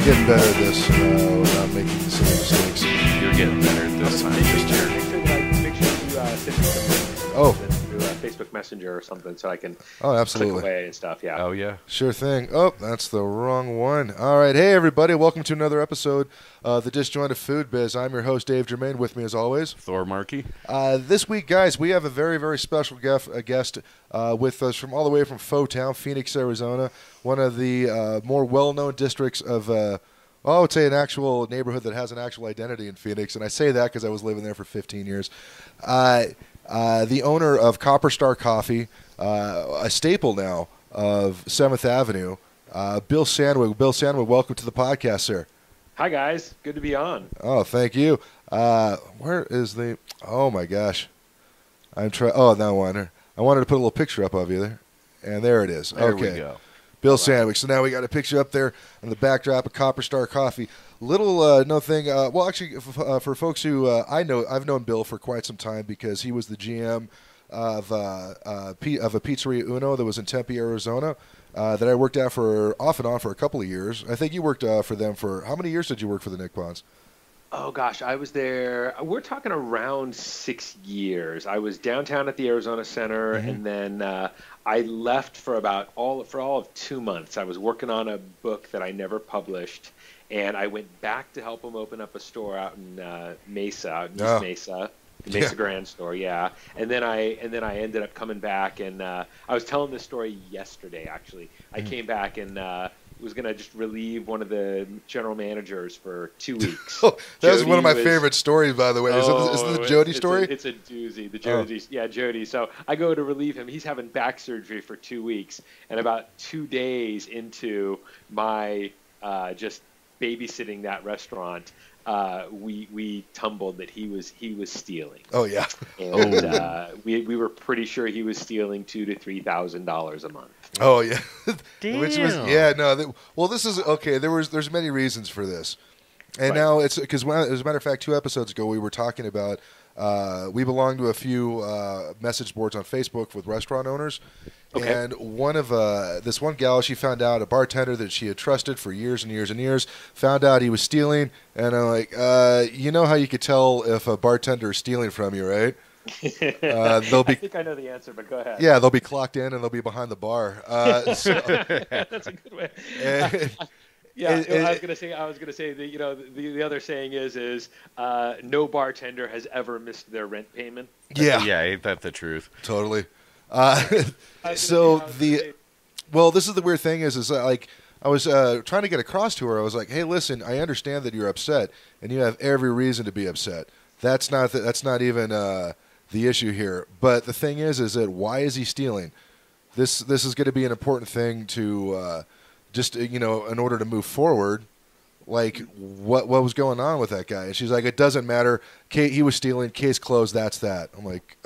getting better at this without making the same mistakes. You're getting better at this time this year. Make sure you send me some through Facebook Messenger or something so I can absolutely click away and stuff. Yeah. Oh, yeah. Sure thing. Oh, that's the wrong one. All right. Hey, everybody. Welcome to another episode of the DisJointed Food Biz. I'm your host, Dave Germain. With me, as always, Thor Markey. This week, guys, we have a very, very special guest with us from all the way from Phoenix, Arizona, one of the more well-known districts of I would say an actual neighborhood that has an actual identity in Phoenix. And I say that because I was living there for 15 years. The owner of Copper Star Coffee, a staple now of 7th Avenue, Bill Sandweg. Bill Sandweg, welcome to the podcast, sir. Hi, guys. Good to be on. Oh, thank you. Where is the... Oh, my gosh. I'm trying... Oh, that one. I wanted to put a little picture up of you there. And there it is. There okay. we go. Bill Sandweg. So now we got a picture up there on the backdrop of Copper Star Coffee. Little no thing. Well, actually, for folks who I've known Bill for quite some time because he was the GM of a pizzeria Uno that was in Tempe, Arizona, that I worked at for off and on for a couple of years. I think you worked for them for how many years did you work for the Nippons? Oh, gosh. I was there. We're talking around 6 years. I was downtown at the Arizona Center, and then I left for all of 2 months. I was working on a book that I never published, and I went back to help them open up a store out in Mesa, East Mesa, the Mesa Grand store, yeah. And then I ended up coming back, and I was telling this story yesterday, actually. I came back and was going to just relieve one of the general managers for 2 weeks. That was one of my favorite stories, by the way. Is it the Jody story? It's a doozy. The Jody, yeah, Jody. So I go to relieve him. He's having back surgery for 2 weeks, and about 2 days into my just babysitting that restaurant, we tumbled that he was stealing. Oh yeah, and we were pretty sure he was stealing $2,000 to $3,000 a month. Oh yeah, damn. Which was well, this is okay. There's many reasons for this, and Right. now it's because as a matter of fact, 2 episodes ago we were talking about we belong to a few message boards on Facebook with restaurant owners. Okay. And one of this one gal, she found out a bartender that she had trusted for years and years and years, found out he was stealing. And I'm like, you know how you could tell if a bartender is stealing from you, right? I think I know the answer, but go ahead. Yeah, they'll be clocked in and they'll be behind the bar. That's a good way. I was gonna say that the other saying is no bartender has ever missed their rent payment. Yeah, ain't that the truth? Totally. This is the weird thing is like I was trying to get across to her. I was like, hey, listen, I understand that you're upset and you have every reason to be upset. That's not even the issue here. But the thing is that why is he stealing? This is going to be an important thing to just in order to move forward. Like what was going on with that guy? And she's like, it doesn't matter. He was stealing. Case closed. That's that. I'm like,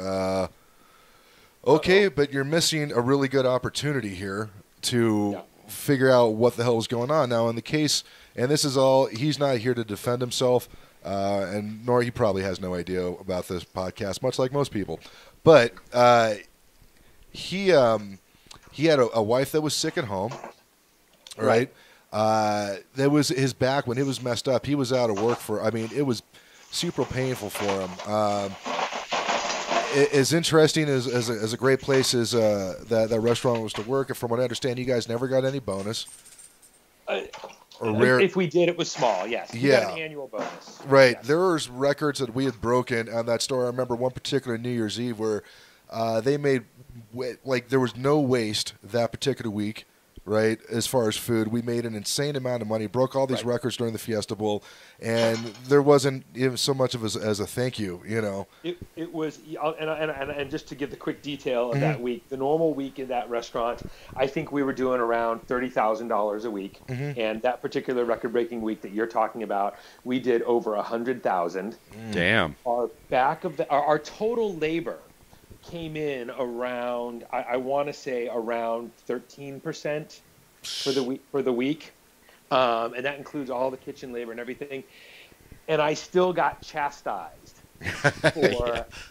okay, but you're missing a really good opportunity here to figure out what the hell was going on. Now, in the case, and this is all, he's not here to defend himself, and nor he probably has no idea about this podcast, much like most people. But he had a wife that was sick at home, right? That was his back when it was messed up. He was out of work it was super painful for him. As interesting as a great place as that restaurant was to work, and from what I understand, you guys never got any bonus. If we did, it was small. Yes, we got an annual bonus. Right. Yes. There was records that we had broken on that store. I remember one particular New Year's Eve where they made there was no waste that particular week. Right, as far as food, we made an insane amount of money, broke all these records during the Fiesta Bowl, and there wasn't even so much of as a thank you, It was, and just to give the quick detail of that week, the normal week in that restaurant, I think we were doing around $30,000 a week, and that particular record-breaking week that you're talking about, we did over $100,000. Damn. Our total labor came in around, I want to say around 13% for the week, and that includes all the kitchen labor and everything. And I still got chastised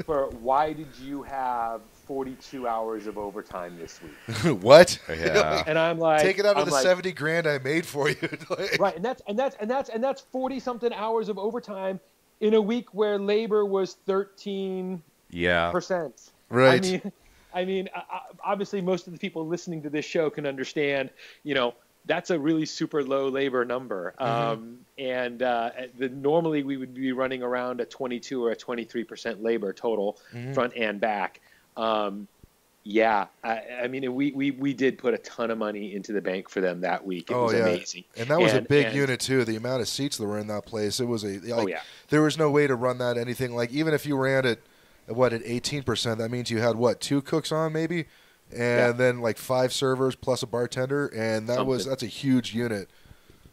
for why did you have 42 hours of overtime this week? What? Yeah. And I'm like, take it out of I'm the like, 70 grand I made for you. right, and that's 40 something hours of overtime in a week where labor was 13%. Yeah. Right. I mean, obviously, most of the people listening to this show can understand. That's a really super low labor number. Normally we would be running around a 22 or a 23% labor total, front and back. We did put a ton of money into the bank for them that week. It was amazing. And that was a big unit too. The amount of seats that were in that place, it was there was no way to run that anything like, even if you ran it at 18%, that means you had 2 cooks on maybe, and then like 5 servers plus a bartender, and that's a huge unit.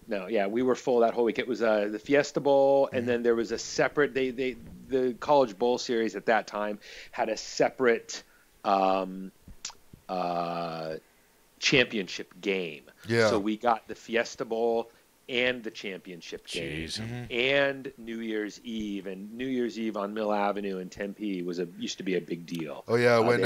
No, yeah, we were full that whole week. It was the Fiesta Bowl, and then there was a separate. The College Bowl series at that time had a separate championship game. Yeah. So we got the Fiesta Bowl and the championship game, and New Year's Eve. And New Year's Eve on Mill Avenue in Tempe used to be a big deal. Oh yeah, when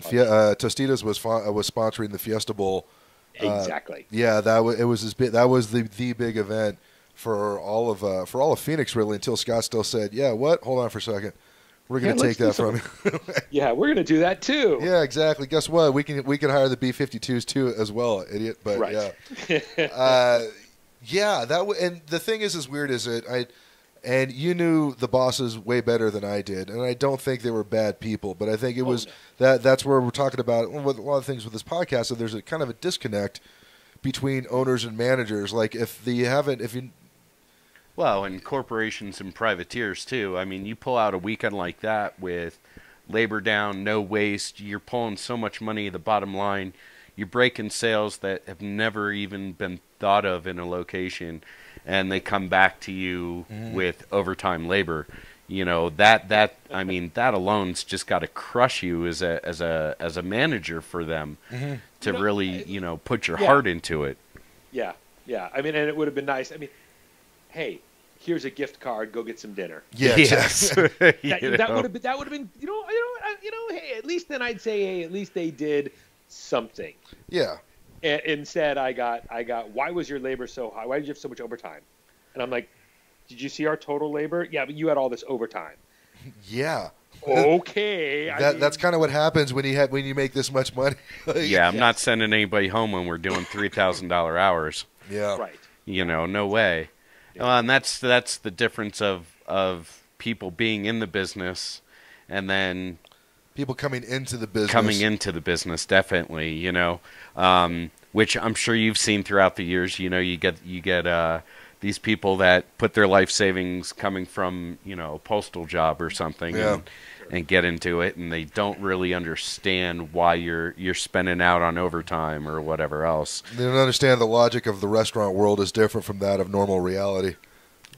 Tostitos was sponsoring the Fiesta Bowl. Exactly. That was the big event for all of Phoenix really, until Scottsdale said, "Yeah, what? Hold on for a second. We're going to take that from you." Yeah, we're going to do that too. Yeah, exactly. Guess what? We can hire the B-52s too as well, idiot. But right. And the thing is, as weird as and you knew the bosses way better than I did, and I don't think they were bad people, but I think it was that's where we're talking about with a lot of things with this podcast. So there's a kind of a disconnect between owners and managers. Like well, and corporations and privateers too. I mean, you pull out a weekend like that with labor down, no waste. You're pulling so much money at the bottom line. You're breaking sales that have never even been thought of in a location, and they come back to you with overtime labor. That alone's just got to crush you as a manager for them to really put your heart into it. Yeah. I mean, and it would have been nice. I mean, hey, here's a gift card. Go get some dinner. Yeah, yes. That would have been. Hey, at least then I'd say, hey, at least they did something. Yeah. And instead, I got. Why was your labor so high? Why did you have so much overtime? And I'm like, did you see our total labor? Yeah, but you had all this overtime. Yeah. Okay. That's kind of what happens when you make this much money. Yeah, I'm not sending anybody home when we're doing $3,000 hours. Yeah. Right. No way. Yeah. And that's the difference of people being in the business and then people coming into the business. Definitely, which I'm sure you've seen throughout the years. You get these people that put their life savings coming from a postal job or something, and get into it, and they don't really understand why you're spending out on overtime or whatever else. They don't understand the logic of the restaurant world is different from that of normal reality.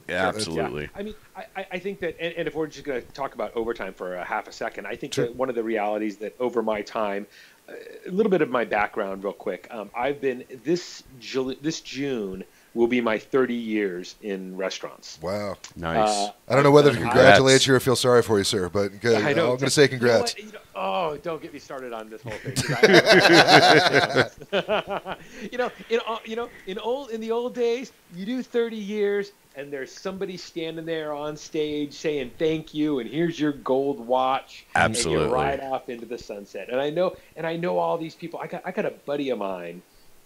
Yeah, absolutely. Yeah. I mean, I think that, and if we're just going to talk about overtime for a half a second, I think that one of the realities that over my time, a little bit of my background real quick, I've been, this June will be my 30 years in restaurants. Wow. Nice. I don't know whether to congratulate you or feel sorry for you, sir, but good. I'm going to say congrats. Don't get me started on this whole thing. In the old days, you do 30 years, and there's somebody standing there on stage saying thank you, and here's your gold watch. Absolutely. And you ride off into the sunset. And I know all these people. I got a buddy of mine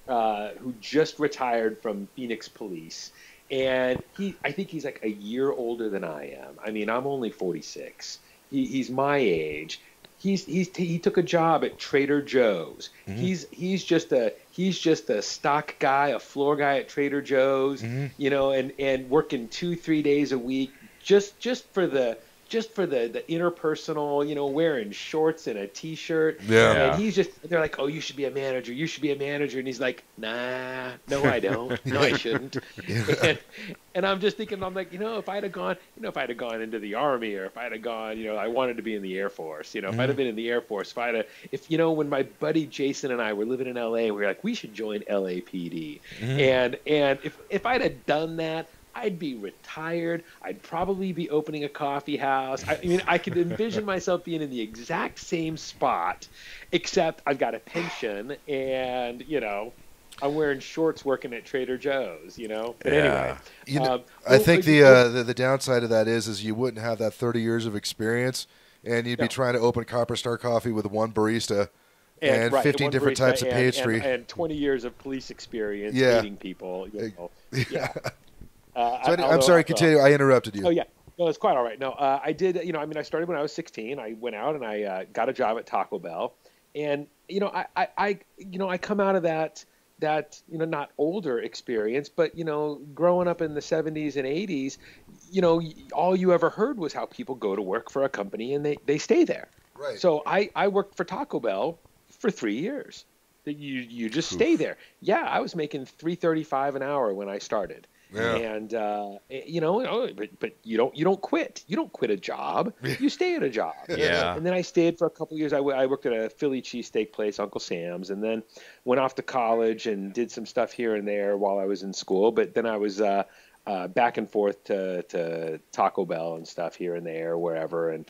who just retired from Phoenix Police, and I think he's like a year older than I am. I mean, I'm only 46. He's my age. He took a job at Trader Joe's. Mm-hmm. He's just a stock guy, a floor guy at Trader Joe's, and working 2-3 days a week just for the interpersonal, wearing shorts and a t-shirt. Yeah. And they're like, oh, you should be a manager. You should be a manager. And he's like, nah, no, I don't. No, I shouldn't. Yeah. And I'm just thinking, I'm like, if I'd have gone into the Army, or if I'd have gone, I wanted to be in the Air Force, if I'd have been in the Air Force, when my buddy Jason and I were living in LA, we were like, we should join LAPD. And if I'd have done that, I'd be retired. I'd probably be opening a coffee house. I mean, I could envision myself being in the exact same spot, except I've got a pension and, I'm wearing shorts working at Trader Joe's, But anyway. I think the downside of that is you wouldn't have that 30 years of experience, and you'd be trying to open Copper Star Coffee with one barista and 15 different types of pastry. And 20 years of police experience hating people. Yeah. I'm sorry, continue. I interrupted you. Oh, yeah. No, it's quite all right. No, I did, I started when I was 16. I went out and I got a job at Taco Bell. And, I come out of that, not older experience, but, growing up in the 70s and 80s, all you ever heard was how people go to work for a company and they stay there. Right. So I worked for Taco Bell for 3 years. You just stay there. Yeah, I was making $3.35 an hour when I started. Yeah. And but you don't quit. You don't quit a job. You stay at a job. Yeah. And then I stayed for a couple of years. I worked at a Philly cheesesteak place, Uncle Sam's, and then went off to college and did some stuff here and there while I was in school. But then I was back and forth to Taco Bell and stuff here and there, wherever. And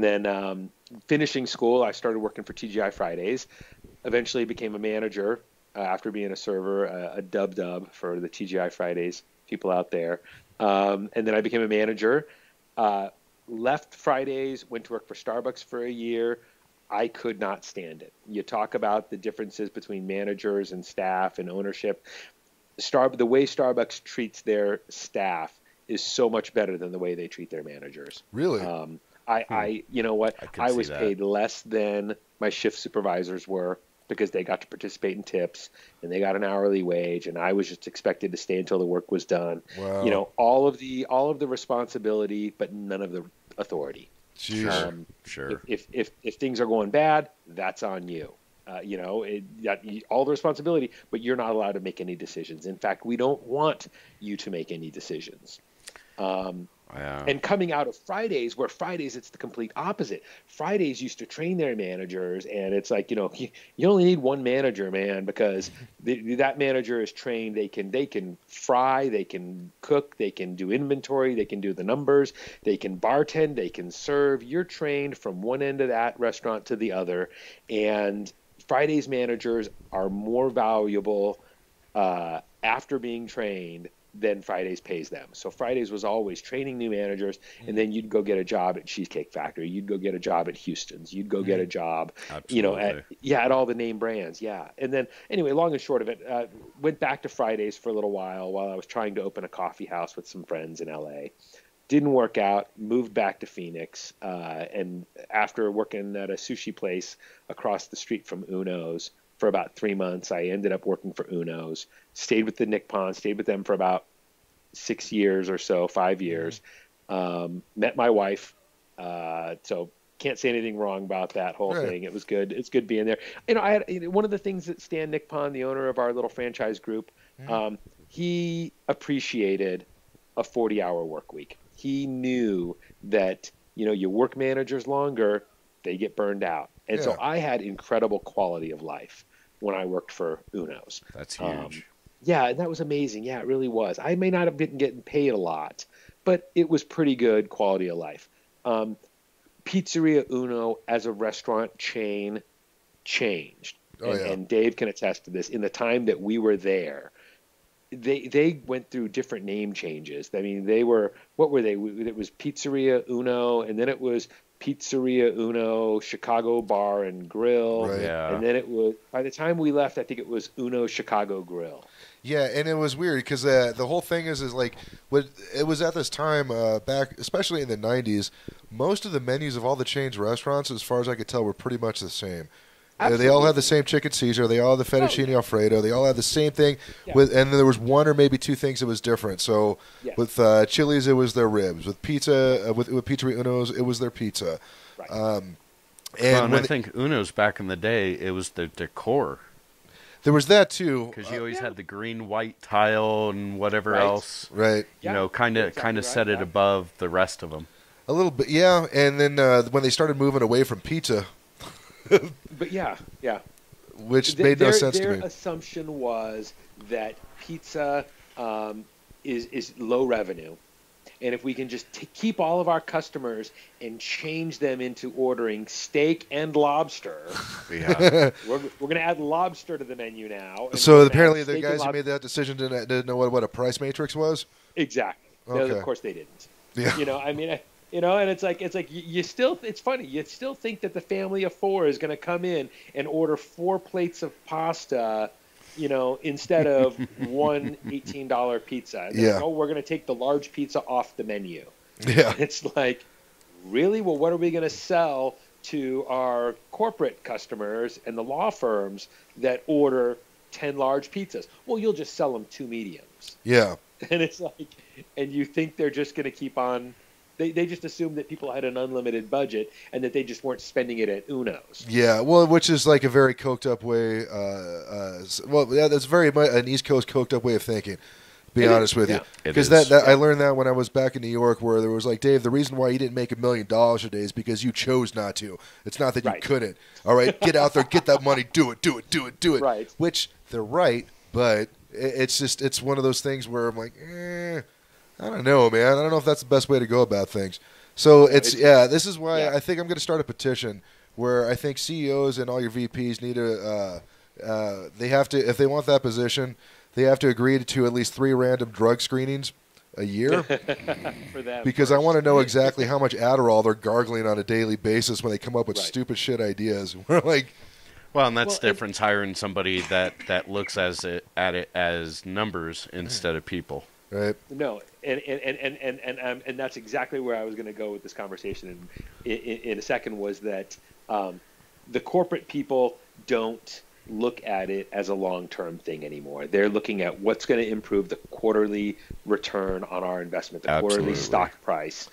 then finishing school, I started working for TGI Fridays. Eventually became a manager after being a server, a dub for the TGI Fridays people out there. And then I became a manager, left Fridays, went to work for Starbucks for a year. I could not stand it. You talk about the differences between managers and staff and ownership. The way Starbucks treats their staff is so much better than the way they treat their managers. Really? You know what? I was that. paid less than my shift supervisors were because they got to participate in tips and they got an hourly wage, and I was just expected to stay until the work was done. Wow. All of the responsibility, but none of the authority. Jeez. Sure. If things are going bad, that's on you. All the responsibility, but you're not allowed to make any decisions. In fact, we don't want you to make any decisions. And coming out of Fridays, where Fridays it's the complete opposite. Fridays used to train their managers, and it's like you only need one manager, man, because that manager is trained. They can fry, they can cook, they can do inventory, they can do the numbers, they can bartend, they can serve. You're trained from one end of that restaurant to the other, and Fridays managers are more valuable after being trained than Fridays pays them. So Fridays was always training new managers, and then you'd go get a job at Cheesecake Factory. You'd go get a job at Houston's. You'd go get a job, at all the name brands. Yeah. And then anyway, long and short of it, went back to Fridays for a little while I was trying to open a coffee house with some friends in LA. Didn't work out, moved back to Phoenix. And after working at a sushi place across the street from Uno's, for about 3 months, I ended up working for Uno's, stayed with the Nippon, stayed with them for about 6 years or so, 5 years, met my wife. So can't say anything wrong about that whole thing. It was good. It's good being there. I had one of the things that Stan Nippon, the owner of our little franchise group, he appreciated a 40-hour work week. He knew that, you work managers longer, they get burned out. And so I had incredible quality of life when I worked for Uno's. That's huge. And that was amazing. Yeah, it really was. I may not have been getting paid a lot, but it was pretty good quality of life. Pizzeria Uno as a restaurant chain changed. And Dave can attest to this. In the time that we were there, they went through different name changes. I mean, what were they? It was Pizzeria Uno, and then it was Pizzeria Uno, Chicago Bar and Grill. Right. Yeah. And then it was, by the time we left, I think it was Uno Chicago Grill. Yeah, and it was weird because the whole thing is like, it was at this time back, especially in the 90s, most of the menus of all the chains restaurants, as far as I could tell, were pretty much the same. They all had the same chicken Caesar. They all had the fettuccine Alfredo. They all had the same thing, and there was one or maybe two things that was different. So with Chili's, it was their ribs. With pizza, with Pizzeria Uno's, it was their pizza. Right. And I think Uno's back in the day, it was the decor. There was that too, because you always had the green, white tile and whatever else. Right. Kind of set it above the rest of them. A little bit, yeah. And then when they started moving away from pizza. But which made no sense to me. Their assumption was that pizza is low revenue. And if we can just keep all of our customers and change them into ordering steak and lobster, Yeah. we're going to add lobster to the menu now. So apparently the guys who made that decision didn't know what a price matrix was? Exactly. Okay. No, of course they didn't. Yeah. I mean, and it's like you still, it's funny, you still think that the family of four is going to come in and order 4 plates of pasta, instead of one $18 pizza. And Yeah. we're going to take the large pizza off the menu. Yeah. And it's like, really? Well, what are we going to sell to our corporate customers and the law firms that order 10 large pizzas? Well, you'll just sell them 2 mediums. Yeah. And it's like, and you think they're just going to keep on. They just assumed that people had an unlimited budget and that they just weren't spending it at Uno's. Yeah, well, which is like a very coked up way. That's very much an East Coast coked up way of thinking. Be honest with you, because I learned that when I was back in New York, where there was like, Dave, the reason why you didn't make $1 million today is because you chose not to. It's not that you couldn't. All right, get out there, get that money, do it. Right. Which they're right, but it's one of those things where I'm like, I don't know, man. I don't know if that's the best way to go about things. So this is why I think I'm going to start a petition where I think CEOs and all your VPs need to, they have to, if they want that position, they have to agree to at least 3 random drug screenings a year. For them because I want to know exactly how much Adderall they're gargling on a daily basis when they come up with stupid shit ideas. We're like, well, and that's the difference, hiring somebody that looks at it as numbers instead of people. Right. No, and that's exactly where I was going to go with this conversation in a second, was that the corporate people don't look at it as a long-term thing anymore. They're looking at what's going to improve the quarterly return on our investment, the quarterly stock price.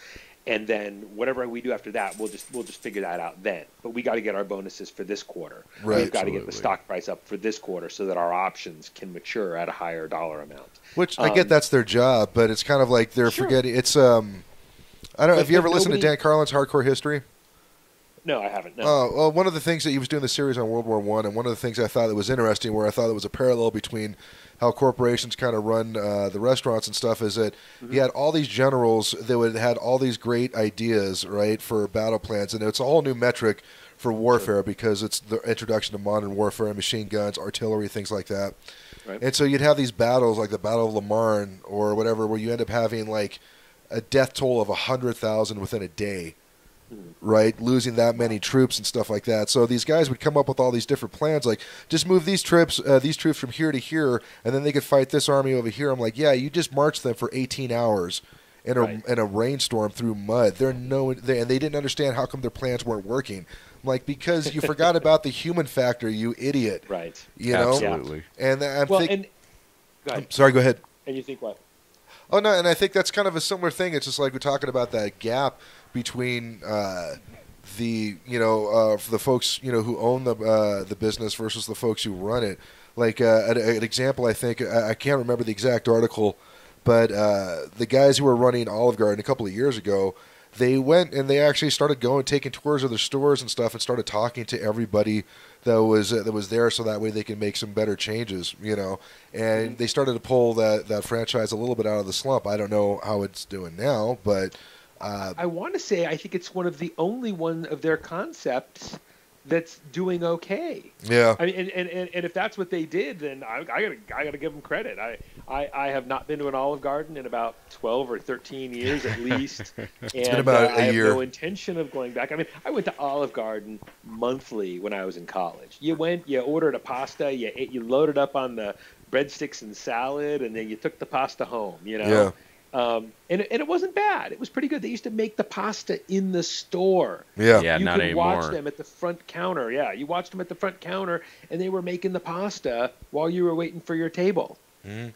And then whatever we do after that, we'll just figure that out then. But we got to get our bonuses for this quarter. Right. We've got to get the stock price up for this quarter so that our options can mature at a higher dollar amount. Which I get that's their job, but it's kind of like they're forgetting. It's I don't know. Have you ever listened to Dan Carlin's Hardcore History? No, I haven't. No. Well, one of the things that he was doing the series on World War I, and one of the things I thought that was interesting, where I thought there was a parallel between how corporations kind of run the restaurants and stuff, is that he had all these generals that had all these great ideas, right, for battle plans, and it's a whole new metric for warfare because it's the introduction of modern warfare, machine guns, artillery, things like that. Right. And so you'd have these battles like the Battle of Le Marne or whatever, where you end up having like a death toll of 100,000 within a day. Right, losing that many troops and stuff like that. So these guys would come up with all these different plans, like just move these troops from here to here, and then they could fight this army over here. I'm like, yeah, you just marched them for 18 hours in a rainstorm through mud. And they didn't understand how come their plans weren't working. I'm like, because you forgot about the human factor, you idiot. Right. You know. Absolutely. And I'm go ahead. Sorry, go ahead. And you think what? Oh no, and I think that's kind of a similar thing. It's just like we're talking about that gap between for the folks who own the business versus the folks who run it. Like an example, I think I can't remember the exact article, but the guys who were running Olive Garden a couple of years ago, they went and they actually started taking tours of their stores and stuff, and started talking to everybody that was there, so that way they can make some better changes, And they started to pull that franchise a little bit out of the slump. I don't know how it's doing now, but I want to say I think it's one of the only one of their concepts that's doing okay. Yeah. I mean, and if that's what they did, then I gotta give them credit. I have not been to an Olive Garden in about 12 or 13 years at least. It's been about a year. I have no intention of going back. I mean, I went to Olive Garden monthly when I was in college. You ordered a pasta, you loaded up on the breadsticks and salad, and then you took the pasta home. Yeah. And it wasn't bad. It was pretty good. They used to make the pasta in the store. Yeah, you not could anymore. watch them at the front counter. Yeah, you watched them at the front counter, and they were making the pasta while you were waiting for your table. Mm.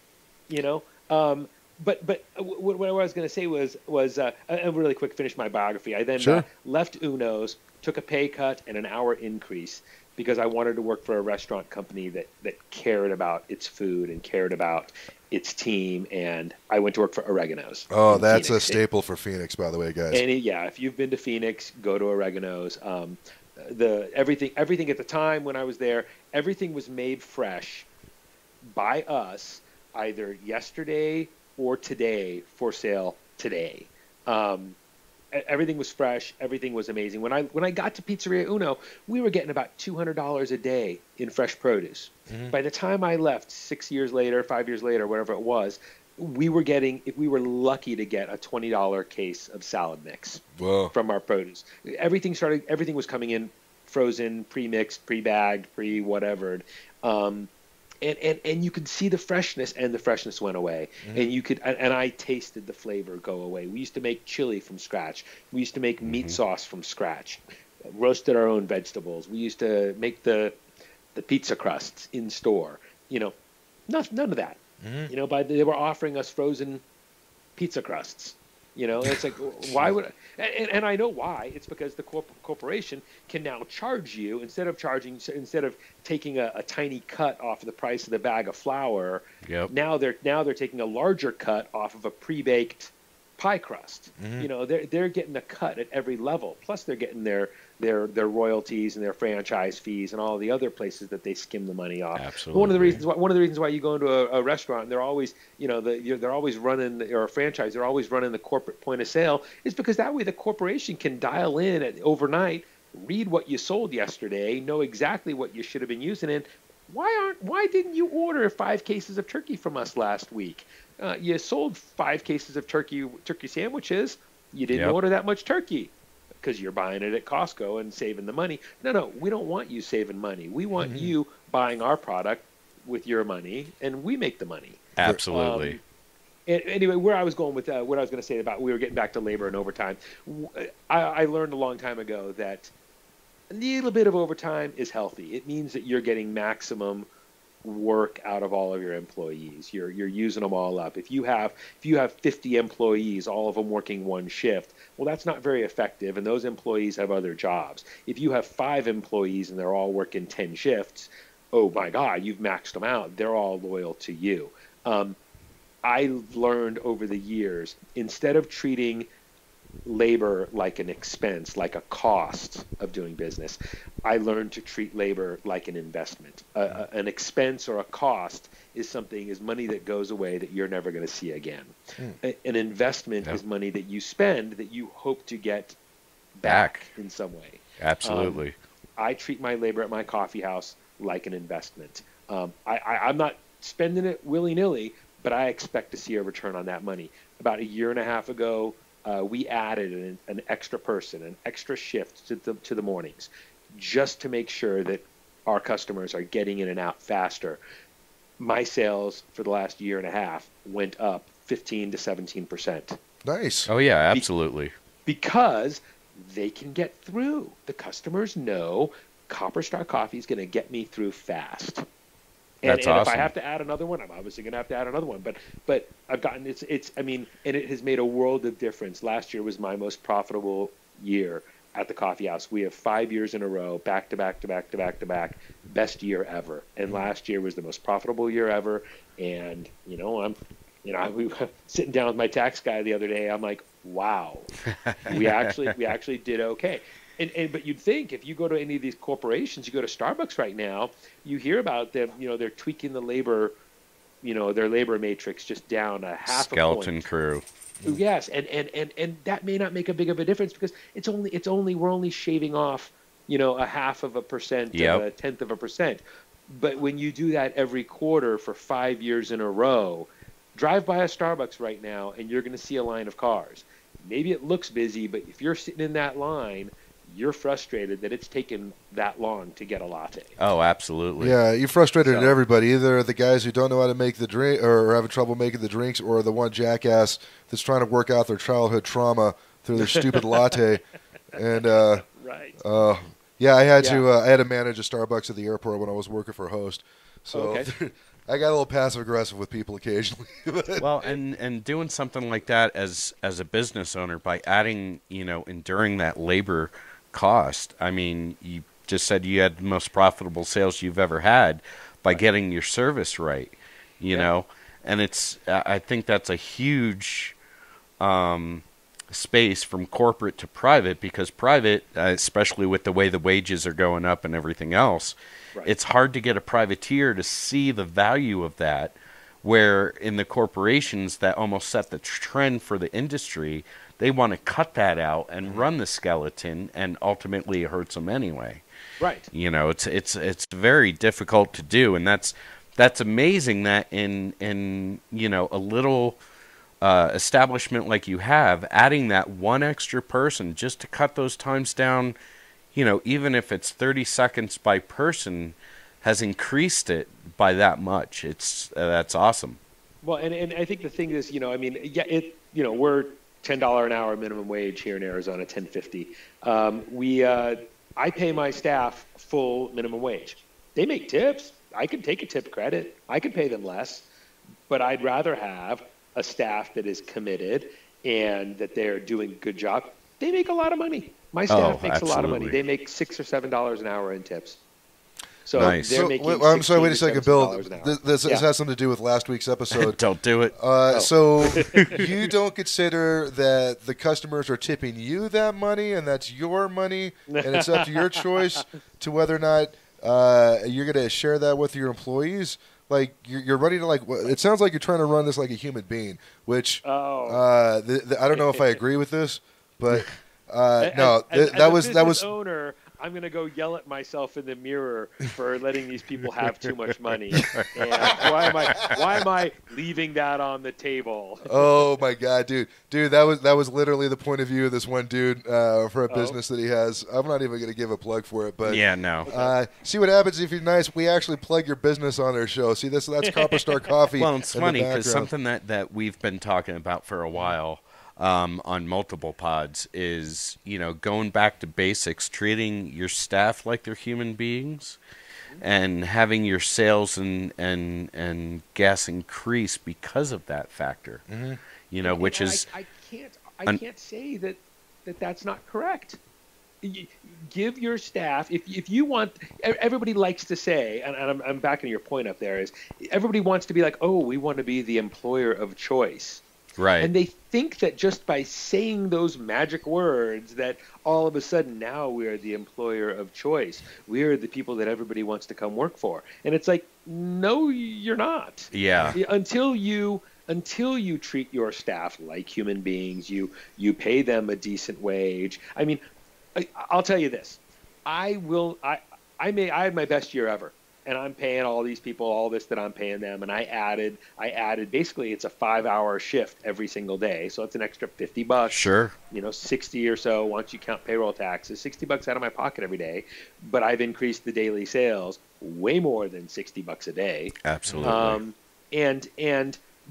But what I was going to say was really quick, finish my biography. I then left Uno's, took a pay cut and an hour increase because I wanted to work for a restaurant company that cared about its food and cared about its team, and I went to work for Oregano's. Oh, that's Phoenix. A staple for Phoenix, by the way, guys. If you've been to Phoenix, go to Oregano's. Everything at the time when I was there, everything was made fresh by us either yesterday or today for sale today. Everything was fresh. Everything was amazing. When I got to Pizzeria Uno, we were getting about $200 a day in fresh produce. By the time I left 6 years later, 5 years later, whatever it was, we were getting, if we were lucky to get a $20 case of salad mix from our produce. Everything was coming in frozen, pre-mixed, pre-bagged, pre-whatevered. And you could see the freshness, and the freshness went away. And I tasted the flavor go away. We used to make chili from scratch. We used to make meat sauce from scratch. Roasted our own vegetables. We used to make the pizza crusts in store. None of that. They were offering us frozen pizza crusts. And it's like, why would I? And I know why. It's because the corporation can now charge you, instead of taking a tiny cut off of the price of the bag of flour. Now they're taking a larger cut off of a pre-baked pie crust. They're getting a cut at every level. Plus they're getting their royalties and their franchise fees and all the other places that they skim the money off. Absolutely. One of the reasons why you go into a restaurant and they're always, they're always running, or a franchise, they're always running the corporate point of sale, is because that way the corporation can dial in overnight, read what you sold yesterday, know exactly what you should have been using it. Why didn't you order 5 cases of turkey from us last week? You sold 5 cases of turkey sandwiches. You didn't order that much turkey because you're buying it at Costco and saving the money. No, we don't want you saving money. We want you buying our product with your money, and we make the money. Absolutely. Anyway, where I was going with what I was going to say about, we were getting back to labor and overtime. I learned a long time ago that a little bit of overtime is healthy. It means that you're getting maximum work out of all of your employees. You're using them all up. If you have 50 employees, all of them working one shift, well, that's not very effective, and those employees have other jobs. If you have 5 employees and they're all working 10 shifts, oh my God, you've maxed them out. They're all loyal to you. I learned over the years, instead of treating labor like an expense, like a cost of doing business, I learned to treat labor like an investment. An expense or a cost is money that goes away that you're never going to see again. An investment is money that you spend that you hope to get back in some way. Absolutely. I treat my labor at my coffee house like an investment. I'm not spending it willy-nilly, but I expect to see a return on that money. About 1.5 years ago, we added an extra person, an extra shift to the mornings, just to make sure that our customers are getting in and out faster. My sales for the last 1.5 years went up 15 to 17%. Nice. Oh yeah, absolutely. Because they can get through. The customers know Copper Star Coffee is going to get me through fast. And That's awesome. If I have to add another one, I'm obviously going to have to add another one. But I've gotten and it has made a world of difference. Last year was my most profitable year at the coffee house. We have 5 years in a row, back to back to back to back to back, best year ever. And last year was the most profitable year ever. And we were sitting down with my tax guy the other day. I'm like, wow, we actually did okay. But you'd think if you go to any of these corporations, you go to Starbucks right now, you hear about them, they're tweaking the labor, their labor matrix just down a half skeleton a point. crew. Yes, and that may not make a big of a difference because we're only shaving off, a 0.5%, a 0.1%. But when you do that every quarter for 5 years in a row, drive by a Starbucks right now and you're going to see a line of cars. Maybe it looks busy, but if you're sitting in that line, you're frustrated that it's taken that long to get a latte. Oh, absolutely. Yeah, you're frustrated at everybody. Either the guys who don't know how to make the drink or are having trouble making the drinks, or the one jackass that's trying to work out their childhood trauma through their stupid latte. And right. I had to manage a Starbucks at the airport when I was working for Host. So I got a little passive aggressive with people occasionally. Well, and doing something like that as a business owner by adding, enduring that labor cost. I mean, you just said you had the most profitable sales you've ever had by getting your service right, you know, and I think that's a huge space from corporate to private, because private, especially with the way the wages are going up and everything else, it's hard to get a privateer to see the value of that Where in the corporations that almost set the trend for the industry, they want to cut that out and run the skeleton, and ultimately it hurts them anyway. Right. You know, it's very difficult to do, and that's amazing that in you know, a little establishment like you have, adding that one extra person just to cut those times down, you know, even if it's 30 seconds by person, has increased it by that much. It's that's awesome. Well, and I think the thing is, you know, I mean, yeah, you know, we're $10 an hour minimum wage here in Arizona, $10.50. I pay my staff full minimum wage. They make tips. I could take a tip credit. I could pay them less, but I'd rather have a staff that is committed and that they're doing a good job. They make a lot of money. My staff makes a lot of money. They make $6 or $7 an hour in tips. So nice. they're making I'm sorry, wait a second, Bill. This yeah. has something to do with last week's episode. Don't do it. So you don't consider that the customers are tipping you that money, and that's your money, and it's up to your choice to whether or not you're going to share that with your employees? Like you're ready to it sounds like you're trying to run this like a human being, which I don't know if I agree with this, but that was owner. I'm going to go yell at myself in the mirror for letting these people have too much money. And why am I leaving that on the table? Oh my God, dude, that was literally the point of view of this one dude for a business that he has. I'm not even going to give a plug for it, but yeah, no. See what happens if you're nice. We actually plug your business on our show. See that's Copper Star Coffee. Well, it's funny because something that we've been talking about for a while. On multiple pods is, you know, going back to basics, treating your staff like they're human beings, and having your sales and gas increase because of that factor. Mm-hmm. You know, which is I can't say that that's not correct. Give your staff, if you want, everybody likes to say, and I'm backing your point up there, is everybody wants to be like, oh, we want to be the employer of choice. Right. And they think that just by saying those magic words that all of a sudden now we're the employer of choice. We're the people that everybody wants to come work for. And it's like, no, you're not. Yeah. Until you treat your staff like human beings, you pay them a decent wage. I mean, I'll tell you this. I had my best year ever. And I'm paying all these people all this that I'm paying them, and I added basically it's a 5-hour shift every single day, so it's an extra $50. Sure. You know, 60 or so once you count payroll taxes, $60 out of my pocket every day. But I've increased the daily sales way more than $60 a day. Absolutely.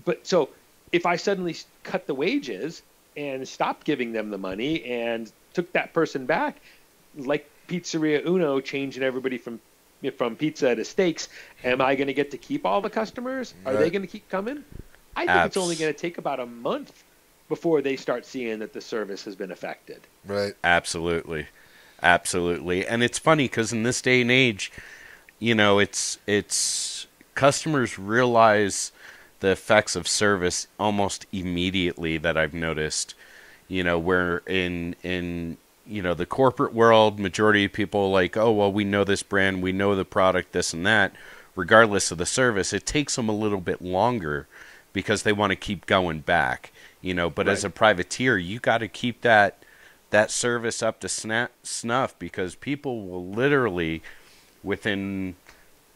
But so if I suddenly cut the wages and stopped giving them the money and took that person back, like Pizzeria Uno changing everybody from pizza to steaks, am I going to get to keep all the customers? Are they going to keep coming? I think it's only going to take about a month before they start seeing that the service has been affected. Right. Absolutely. Absolutely. And it's funny because in this day and age, you know, it's customers realize the effects of service almost immediately that I've noticed, you know, where in you know, the corporate world, majority of people like, oh, well, we know this brand, we know the product, this and that, regardless of the service. It takes them a little bit longer because they want to keep going back, you know. But as a privateer, you got to keep that service up to snuff because people will literally, within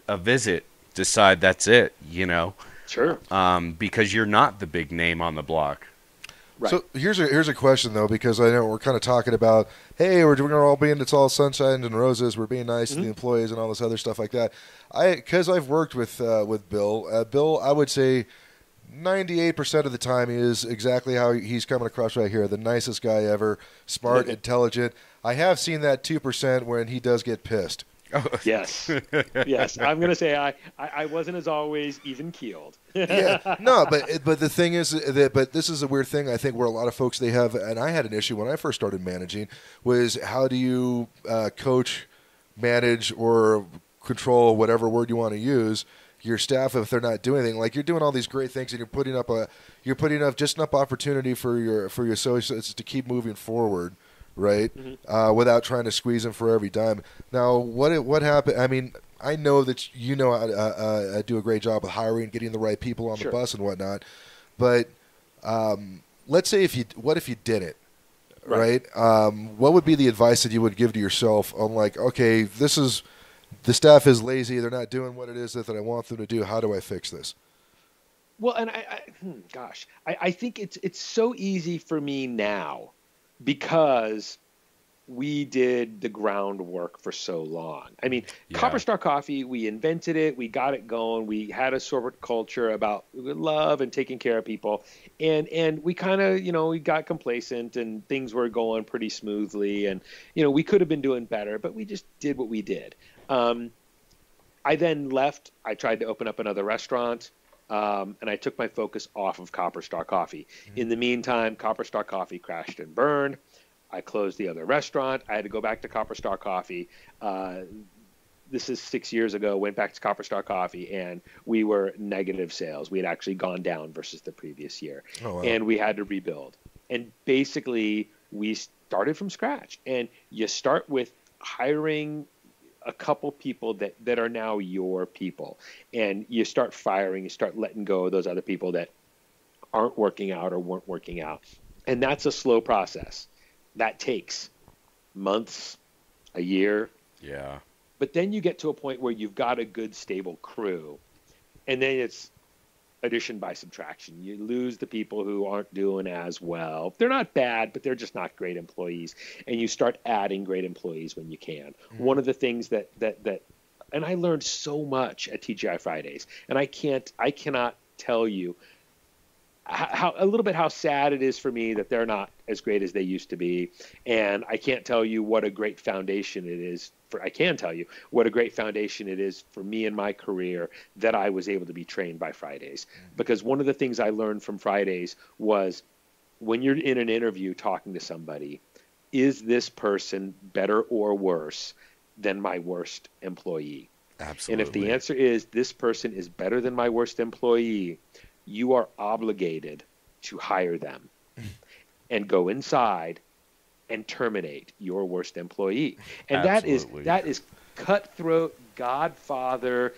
a visit, decide that's it, you know. Sure. Because you're not the big name on the block. Right. So here's a question though, because I know we're kind of talking about, hey, we're doing it's all sunshine and roses. We're being nice to the employees and all this other stuff like that. Because I've worked with Bill. Bill, I would say 98% of the time he is exactly how he's coming across right here. The nicest guy ever, smart, intelligent. I have seen that 2% when he does get pissed. Yes. Yes. I'm going to say I wasn't as always even keeled. Yeah. No, but the thing is but this is a weird thing I think where a lot of folks they have, and I had an issue when I first started managing, was how do you coach, manage, or control, whatever word you want to use, your staff if they're not doing anything. Like you're doing all these great things and you're putting up just enough opportunity for your associates to keep moving forward. Right, without trying to squeeze them for every dime. Now, what happened? I mean, I know that you know how to do a great job of hiring, getting the right people on the Sure. bus and whatnot. But let's say what if you didn't? Right. What would be the advice that you would give to yourself on like, okay, the staff is lazy. They're not doing what it is that I want them to do. How do I fix this? Well, and I think it's so easy for me now because we did the groundwork for so long. I mean, Yeah. Copper Star Coffee, we invented it, we got it going, we had a sort of culture about love and taking care of people, and we kind of, we got complacent and things were going pretty smoothly, and we could have been doing better, but we just did what we did. I then left. I tried to open up another restaurant. And I took my focus off of Copper Star Coffee. Mm-hmm. In the meantime, Copper Star Coffee crashed and burned. I closed the other restaurant. I had to go back to Copper Star Coffee. This is 6 years ago. Went back to Copper Star Coffee, and we were negative sales. We had actually gone down versus the previous year. Oh, wow. And we had to rebuild. And basically, we started from scratch. And you start with hiring a couple people that are now your people, and you start firing, you start letting go of those other people that aren't working out or weren't working out. And that's a slow process. That takes months, a year. Yeah. But then you get to a point where you've got a good, stable crew, and then it's addition by subtraction. You lose the people who aren't doing as well. They're not bad, but they're just not great employees. And you start adding great employees when you can. Mm-hmm. One of the things that and I learned so much at TGI Fridays, and I cannot tell you how a little bit how sad it is for me that they're not as great as they used to be. And I can't tell you what a great foundation it is I can tell you what a great foundation it is for me in my career that I was able to be trained by Fridays. Because one of the things I learned from Fridays was when you're in an interview talking to somebody, is this person better or worse than my worst employee? Absolutely. And if the answer is this person is better than my worst employee, you are obligated to hire them and go inside and terminate your worst employee. And Absolutely. that is cutthroat, Godfather.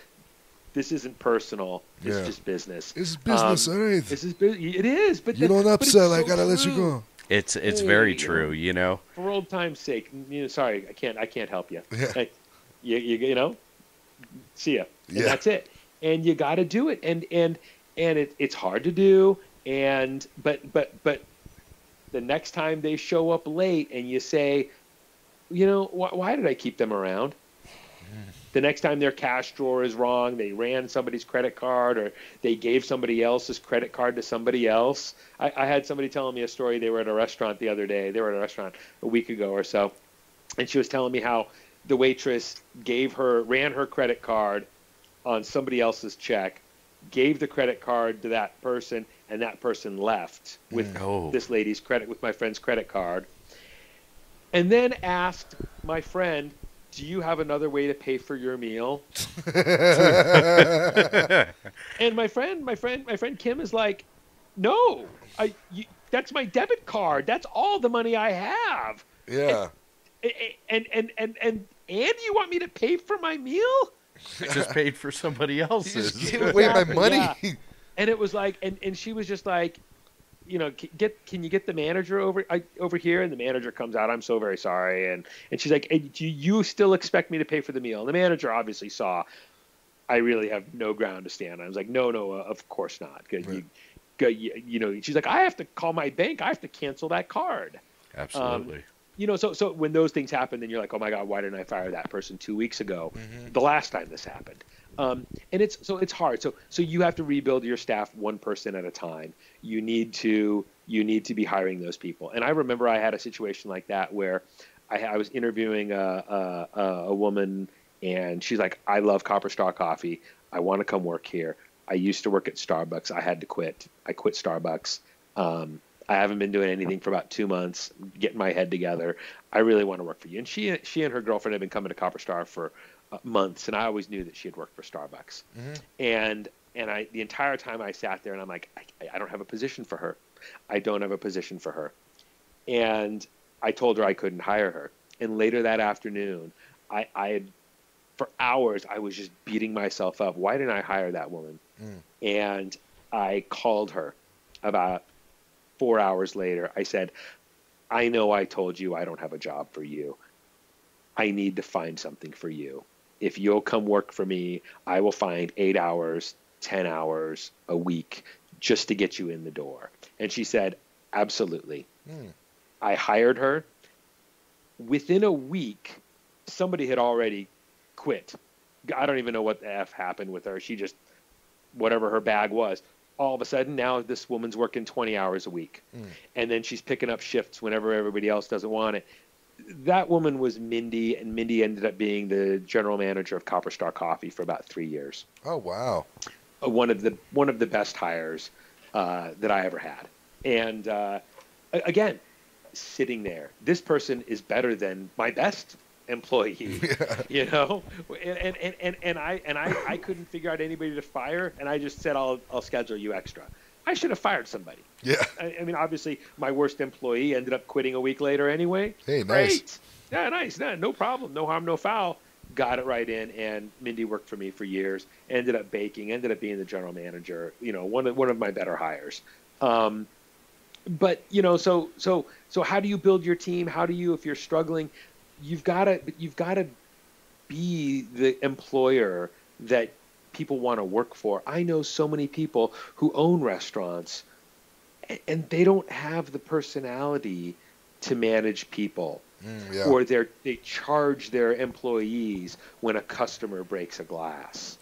This isn't personal. It's just business. It's business, all right. This is it is, but you don't upsell. I gotta let you go. It's very true, For old time's sake, sorry, I can't help you. Yeah. You see ya. And that's it. And you got to do it. And it's hard to do. And but the next time they show up late and you say, why did I keep them around? The next time their cash drawer is wrong, they ran somebody's credit card or they gave somebody else's credit card to somebody else. I had somebody telling me a story. They were at a restaurant the other day. They were at a restaurant a week ago or so. And she was telling me how the waitress ran her credit card on somebody else's check, gave the credit card to that person, and that person left with with my friend's credit card, and then asked my friend, do you have another way to pay for your meal? And my friend Kim is like, no, that's my debit card. That's all the money I have. Yeah. And you want me to pay for my meal? I just paid for somebody else's. You just gave away my money. Yeah. And it was like, and she was just like, can you get the manager over here? And the manager comes out. I'm so very sorry. And she's like, hey, do you still expect me to pay for the meal? And the manager obviously saw I really have no ground to stand on. I was like, no, of course not. Right. She's like, I have to call my bank. I have to cancel that card. Absolutely. So when those things happen, then you're like, oh my God, why didn't I fire that person 2 weeks ago? Mm-hmm. The last time this happened. And it's hard. So you have to rebuild your staff one person at a time. You need to be hiring those people. And I remember I had a situation like that where I was interviewing a woman, and she's like, I love Copper Star Coffee. I want to come work here. I used to work at Starbucks. I had to quit. I quit Starbucks. I haven't been doing anything for about 2 months, getting my head together. I really want to work for you. And she and her girlfriend had been coming to Copper Star for months, and I always knew that she had worked for Starbucks. Mm-hmm. And the entire time I sat there, and I'm like, I don't have a position for her. I don't have a position for her. And I told her I couldn't hire her. And later that afternoon, I had for hours, I was just beating myself up. Why didn't I hire that woman? And I called her about 4 hours later. I said, I know I told you I don't have a job for you. I need to find something for you. If you'll come work for me, I will find 8 hours, 10 hours a week just to get you in the door. And she said, absolutely. I hired her. Within a week, somebody had already quit. I don't even know what the F happened with her. She just, whatever her bag was, all of a sudden now this woman's working 20 hours a week. And then she's picking up shifts whenever everybody else doesn't want it. That woman was Mindy, and Mindy ended up being the general manager of Copper Star Coffee for about 3 years. Oh, wow. One of the best hires that I ever had. And again, sitting there, this person is better than my best employee. You know, and I couldn't figure out anybody to fire, and I just said I'll schedule you extra. I should have fired somebody. Yeah. I mean, obviously, my worst employee ended up quitting a week later anyway. Hey, nice. Great. Yeah, nice. No problem. No harm, no foul. Got it right in, and Mindy worked for me for years. Ended up baking. Ended up being the general manager. You know, one of my better hires. But you know, so how do you build your team? How do you, if you're struggling, you've got to be the employer that people want to work for. I know so many people who own restaurants, and they don't have the personality to manage people. Or they charge their employees when a customer breaks a glass.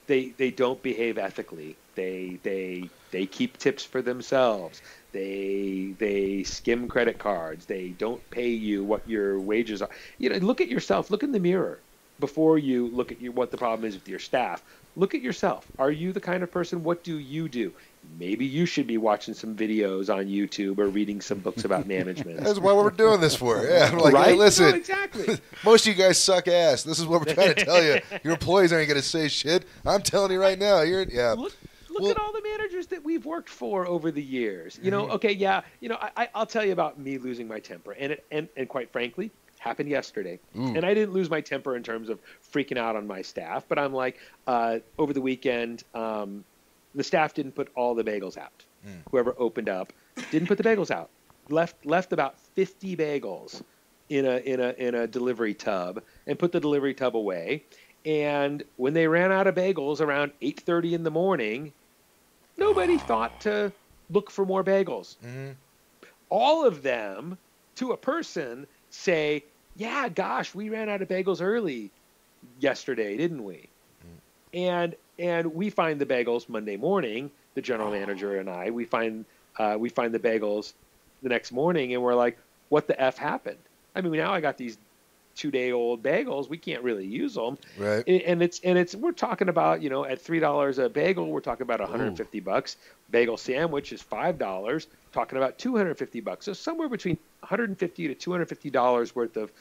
They don't behave ethically. They keep tips for themselves. They skim credit cards. They don't pay you what your wages are. You know, look at yourself. Look in the mirror before you look at what the problem is with your staff. Look at yourself. Are you the kind of person? What do you do? Maybe you should be watching some videos on YouTube or reading some books about management. That's what we're doing this for. Yeah, I'm like, right? hey, listen, No, exactly. Most of you guys suck ass. This is what we're trying to tell you. Your employees aren't going to say shit. I'm telling you right now. Look at all the managers that we've worked for over the years. You know, okay, yeah. You know, I'll tell you about me losing my temper, and quite frankly, happened yesterday. And I didn't lose my temper in terms of freaking out on my staff, but I'm like, over the weekend, the staff didn't put all the bagels out. Whoever opened up didn't put the bagels out. Left about 50 bagels in a delivery tub and put the delivery tub away. And when they ran out of bagels around 8:30 in the morning, nobody thought to look for more bagels. All of them, to a person, say, yeah, gosh, we ran out of bagels early yesterday, didn't we? And we find the bagels Monday morning, the general manager and I, we find the bagels the next morning, and we're like, what the F happened? I mean, now I got these 2-day-old bagels. We can't really use them. Right. And it's we're talking about, you know, at $3 a bagel, we're talking about $150. Bagel sandwich is $5, talking about $250. So somewhere between $150 to $250 worth of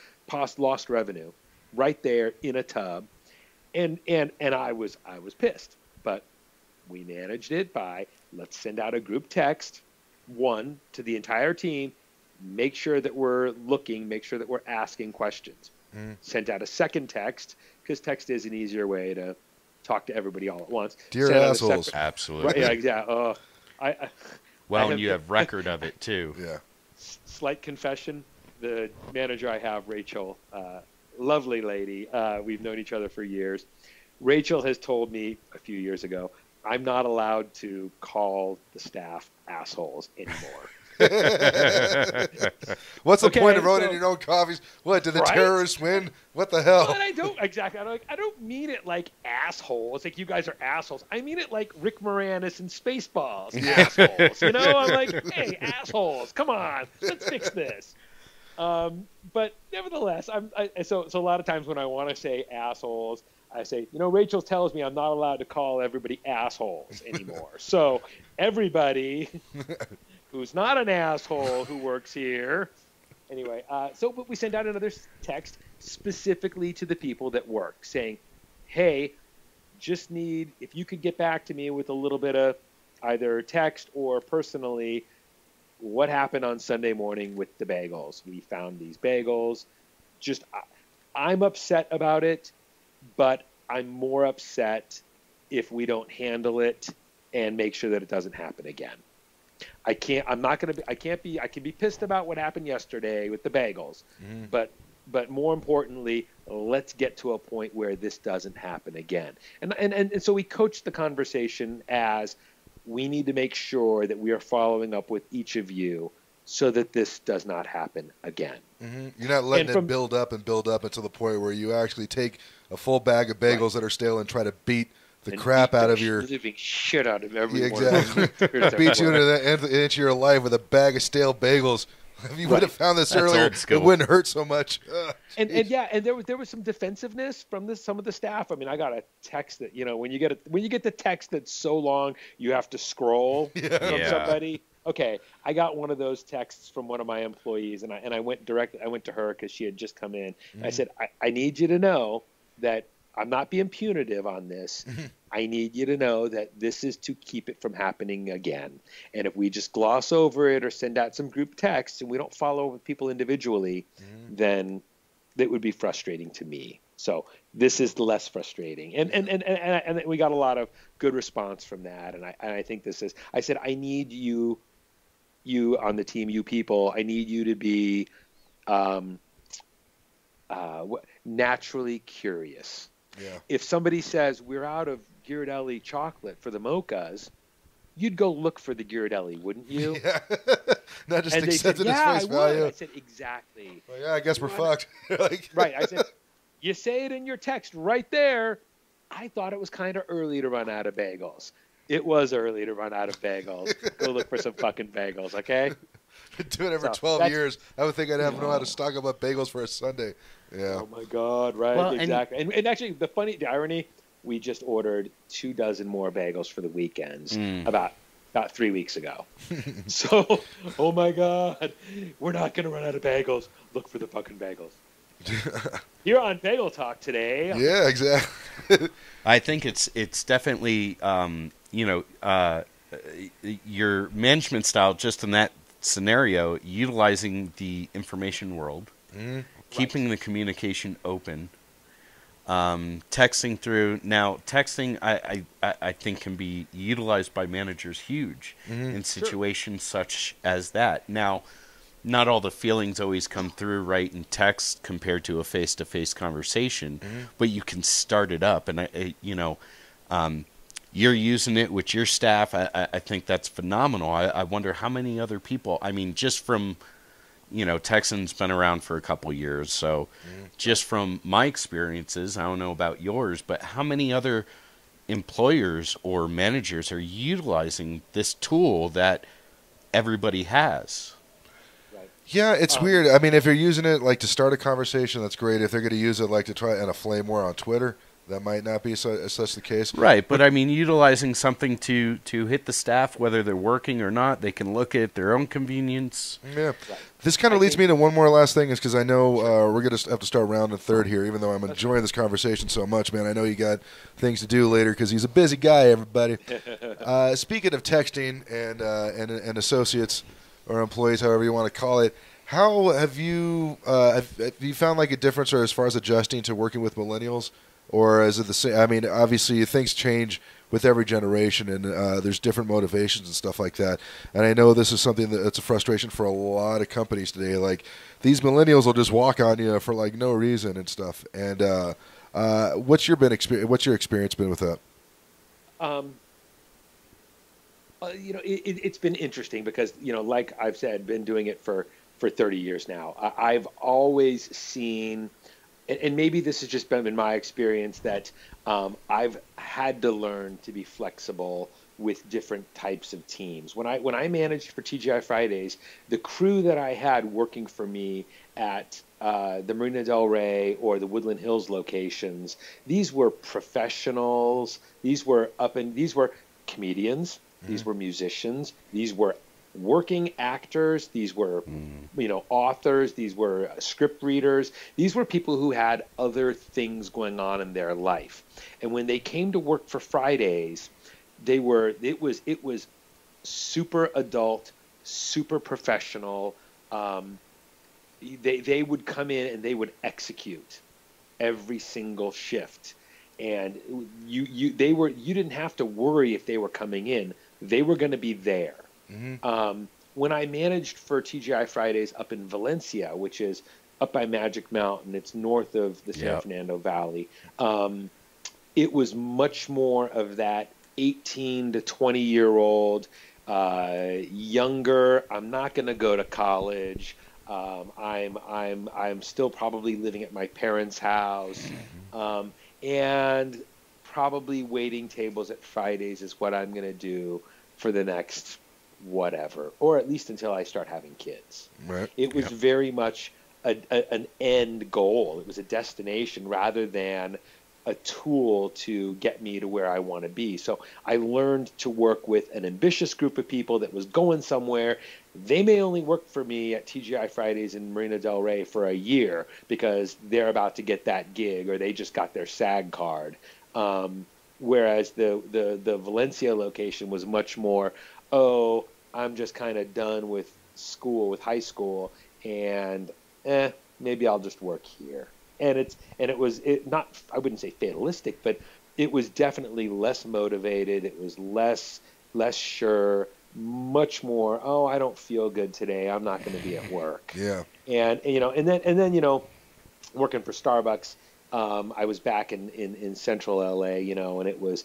lost revenue right there in a tub. And I was pissed, but we managed it by, let's send out a group text, one to the entire team, make sure that we're looking, make sure that we're asking questions. Sent out a second text, because text is an easier way to talk to everybody all at once. Dear assholes. Absolutely. Right, yeah, exactly. Well, and you have record of it too. Yeah. Slight confession: the manager I have, Rachel, lovely lady. We've known each other for years. Rachel has told me a few years ago, I'm not allowed to call the staff assholes anymore. What's the point of owning your own coffees? What, did the terrorists win? What the hell? But I don't mean it like asshole. It's like you guys are assholes. I mean it like Rick Moranis in Spaceballs. Assholes. You know, I'm like, hey, assholes, come on, let's fix this. But nevertheless, so a lot of times when I want to say assholes, I say, you know, Rachel tells me I'm not allowed to call everybody assholes anymore. So everybody who's not an asshole who works here. Anyway, but we send out another text specifically to the people that work saying, hey, just need, if you could get back to me with a little bit of either text or personally, what happened on Sunday morning with the bagels? We found these bagels. Just I'm upset about it, but I'm more upset if we don't handle it and make sure that it doesn't happen again. I can be pissed about what happened yesterday with the bagels, but more importantly, let's get to a point where this doesn't happen again. And so we coached the conversation as we need to make sure that we are following up with each of you so that this does not happen again. You're not letting it build up until the point where you actually take a full bag of bagels that are stale and try to beat the crap out of your living shit out of everyone. Exactly. Beat you into the inch of your life with a bag of stale bagels. If you would have found this earlier, it wouldn't hurt so much. And there was some defensiveness from some of the staff. I mean, I got a text that when you get the text that's so long you have to scroll from somebody. Okay, I got one of those texts from one of my employees, and I went to her because she had just come in. I said, I need you to know that I'm not being punitive on this. I need you to know that this is to keep it from happening again. And if we just gloss over it or send out some group texts and we don't follow with people individually, then that would be frustrating to me. So this is less frustrating. And we got a lot of good response from that. And I think I said, I need you on the team, you people, I need you to be naturally curious. Yeah. If somebody says we're out of Ghirardelli chocolate for the mochas, you'd go look for the Ghirardelli, wouldn't you? Yeah. Not just accept it as face value. I said, exactly. Well, yeah, I guess we're fucked. Right. I said, you say it in your text right there. I thought it was kind of early to run out of bagels. It was early to run out of bagels. Go look for some fucking bagels, okay? Been doing it for 12 years. I would think I'd have to know how to stock up on bagels for a Sunday. Yeah. Oh my God! Right? Well, exactly. And actually, the irony, we just ordered 24 more bagels for the weekends about 3 weeks ago. So, oh my God, we're not going to run out of bagels. Look for the fucking bagels. Here on Bagel Talk today. Yeah, exactly. I think it's definitely your management style just in that scenario, utilizing the information world, keeping the communication open, texting through. Now, texting I think can be utilized by managers huge in situations such as that. Now, not all the feelings always come through right in text compared to a face-to-face conversation, but you can start it up. And you're using it with your staff. I think that's phenomenal. I wonder how many other people. I mean, just from Texan's been around for a couple years, so just from my experiences, I don't know about yours, but how many other employers or managers are utilizing this tool that everybody has? Yeah, it's weird. I mean, if you're using it like to start a conversation, that's great. If they're going to use it like to try and a flame war on Twitter, that might not be such the case. Right, but I mean, utilizing something to hit the staff, whether they're working or not, they can look at their own convenience. Yeah. Right. This kind of leads me to one more last thing, is because I know we're going to have to start round and third here, even though I'm enjoying this conversation so much, man. I know you got things to do later because he's a busy guy, everybody. Speaking of texting and associates or employees, however you want to call it, how have you found like a difference or as far as adjusting to working with millennials? Or is it the same? I mean, obviously things change with every generation, and there's different motivations and stuff like that. And I know this is something that's a frustration for a lot of companies today. Like, these millennials will just walk on you for like no reason and stuff. And what's your experience been with that? It's been interesting because like I've said, been doing it for 30 years now. I've always seen. And maybe this has just been in my experience that I've had to learn to be flexible with different types of teams. When I managed for TGI Fridays, the crew that I had working for me at the Marina del Rey or the Woodland Hills locations, these were professionals. These were comedians. These were musicians. These were working actors. These were authors. These were script readers. These were people who had other things going on in their life. And when they came to work for Fridays, it was super adult, super professional. They would come in and they would execute. every single shift. And you didn't have to worry if they were coming in. They were going to be there. When I managed for TGI Fridays up in Valencia, which is up by Magic Mountain, it's north of the San Fernando Valley, it was much more of that 18 to 20-year-old, younger. I'm not going to go to college. I'm still probably living at my parents' house, and probably waiting tables at Fridays is what I'm going to do for the next whatever, or at least until I start having kids. Right. It was very much an end goal. It was a destination rather than a tool to get me to where I want to be. So I learned to work with an ambitious group of people that was going somewhere. They may only work for me at TGI Fridays in Marina del Rey for a year because they're about to get that gig or they just got their SAG card. Whereas the Valencia location was much more, oh, I'm just kind of done with school, with high school, and maybe I'll just work here. And it was not, I wouldn't say fatalistic, but it was definitely less motivated. It was less sure, much more, oh, I don't feel good today. I'm not going to be at work. Yeah. And then working for Starbucks, I was back in central LA, and it was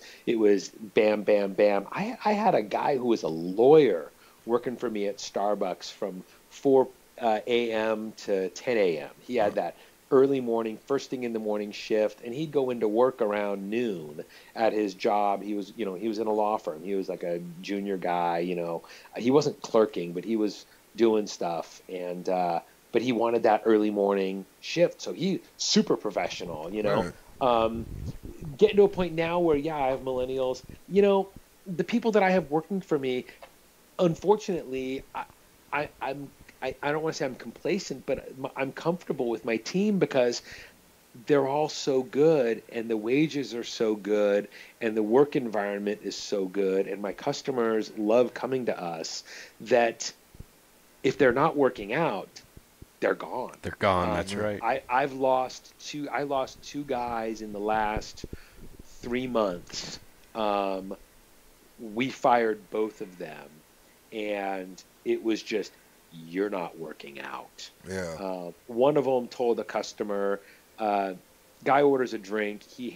bam, bam, bam. I had a guy who was a lawyer working for me at Starbucks from 4 a.m. to 10 a.m. He had that early morning, first thing in the morning shift, and he'd go into work around noon at his job. He was in a law firm. He was like a junior guy, He wasn't clerking, but he was doing stuff, and but he wanted that early morning shift, so he super professional, Right. Getting to a point now where I have millennials. The people that I have working for me, unfortunately, I don't want to say I'm complacent, but I'm comfortable with my team because they're all so good and the wages are so good and the work environment is so good and my customers love coming to us that if they're not working out, they're gone. They're gone. That's right. I lost two guys in the last 3 months. We fired both of them, and it was just, you're not working out. Yeah. One of them told a customer, guy orders a drink, he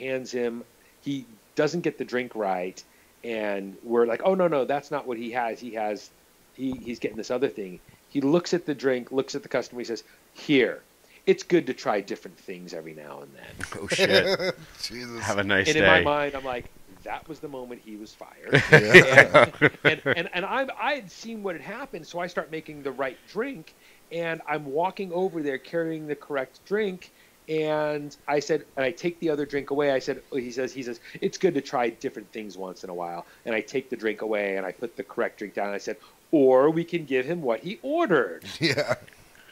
doesn't get the drink right, and we're like, oh, no, that's not what he has. He's getting this other thing. He looks at the drink, looks at the customer, he says, here, it's good to try different things every now and then. Oh, shit. Jesus. Have a nice day. And in my mind, I'm like, that was the moment he was fired. Yeah. And I had seen what had happened, so I start making the right drink, and I'm walking over there carrying the correct drink, and I said, and I take the other drink away. I said, he says, it's good to try different things once in a while. And I take the drink away, and I put the correct drink down, and I said, or we can give him what he ordered. Yeah.